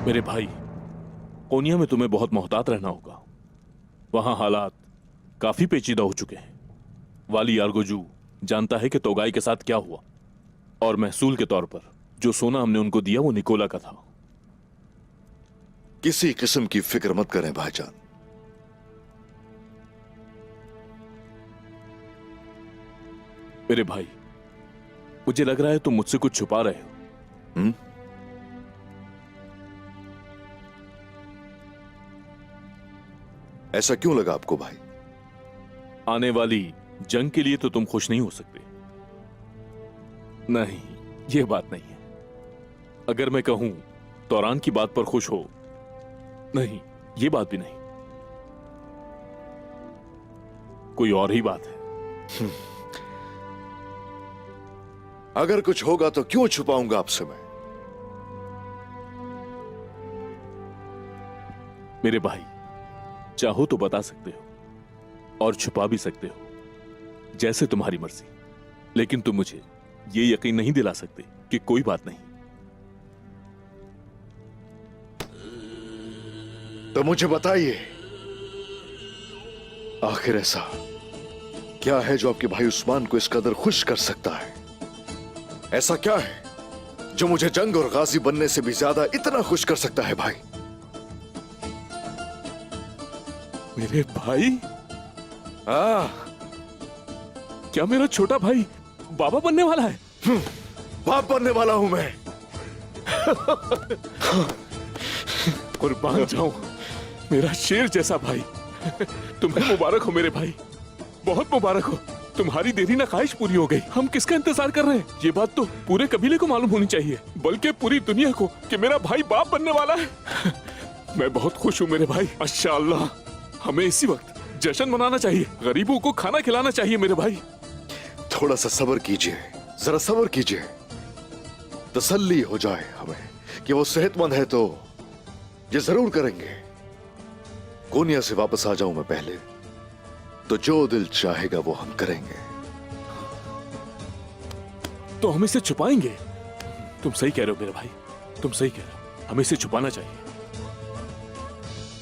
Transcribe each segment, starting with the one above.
मेरे भाई, कोनिया में तुम्हें बहुत मोहतात रहना होगा। वहां हालात काफी पेचीदा हो चुके हैं। वाली यारगोजू जानता है कि तोगाई के साथ क्या हुआ, और महसूल के तौर पर जो सोना हमने उनको दिया वो निकोला का था। किसी किस्म की फिक्र मत करें भाईजान। मेरे भाई, मुझे लग रहा है तुम मुझसे कुछ छुपा रहे हो। ऐसा क्यों लगा आपको भाई? आने वाली जंग के लिए तो तुम खुश नहीं हो सकते। नहीं, यह बात नहीं है। अगर मैं कहूं तौरान की बात पर खुश हो, नहीं, यह बात भी नहीं। कोई और ही बात है। अगर कुछ होगा तो क्यों छुपाऊंगा आपसे मैं? मेरे भाई, चाहो तो बता सकते हो और छुपा भी सकते हो, जैसे तुम्हारी मर्जी। लेकिन तुम मुझे यह यकीन नहीं दिला सकते कि कोई बात नहीं। तो मुझे बताइए, आखिर ऐसा क्या है जो आपके भाई उस्मान को इस कदर खुश कर सकता है? ऐसा क्या है जो मुझे जंग और गाजी बनने से भी ज्यादा इतना खुश कर सकता है भाई? मेरे भाई? क्या मेरा छोटा भाई बाबा बनने वाला है? बाप बनने वाला हूं मैं। कुर्बान जाऊं मेरा शेर जैसा भाई। तुम्हें मुबारक हो मेरे भाई, बहुत मुबारक हो। तुम्हारी देरी ना ख्वाहिश पूरी हो गई। हम किसका इंतजार कर रहे हैं? ये बात तो पूरे कबीले को मालूम होनी चाहिए, बल्कि पूरी दुनिया को, कि मेरा भाई बाप बनने वाला है। मैं बहुत खुश हूँ मेरे भाई, माशाअल्लाह। हमें इसी वक्त जश्न मनाना चाहिए, गरीबों को खाना खिलाना चाहिए मेरे भाई। थोड़ा सा सब्र कीजिए, जरा सब्र कीजिए। तसल्ली हो जाए हमें कि वो सेहतमंद है तो ये जरूर करेंगे। कोनिया से वापस आ जाऊं मैं पहले, तो जो दिल चाहेगा वो हम करेंगे। तो हम इसे छुपाएंगे? तुम सही कह रहे हो मेरे भाई, तुम सही कह रहे हो। हमें इसे छुपाना चाहिए,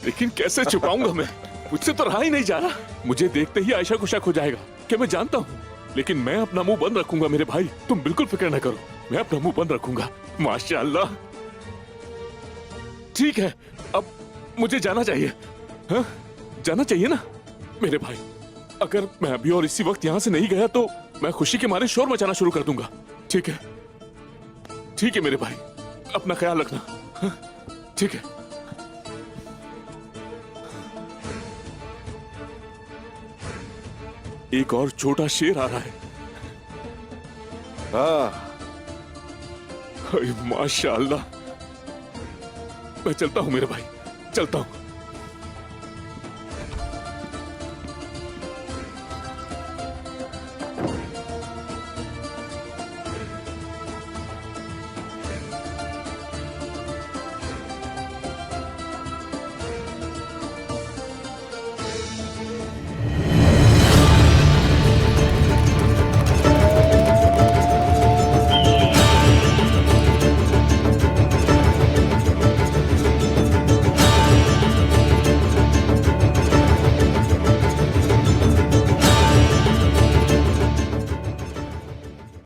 लेकिन कैसे छुपाऊंगा मैं? मुझसे तो रहा ही नहीं जा रहा। मुझे देखते ही आयशा को शक हो जाएगा कि मैं जानता हूं, लेकिन मैं अपना मुंह बंद रखूंगा मेरे भाई। तुम बिल्कुल फिक्र ना करो, मैं अपना मुंह बंद रखूंगा। माशाअल्लाह। ठीक है, अब मुझे जाना चाहिए। हाँ, जाना चाहिए ना मेरे भाई। अगर मैं अभी और इसी वक्त यहां से नहीं गया तो मैं खुशी के मारे शोर मचाना शुरू कर दूंगा। ठीक है, ठीक है मेरे भाई, अपना ख्याल रखना। हाँ, ठीक है। एक और छोटा शेर आ रहा है। माशाअल्लाह। मैं चलता हूं मेरे भाई, चलता हूं।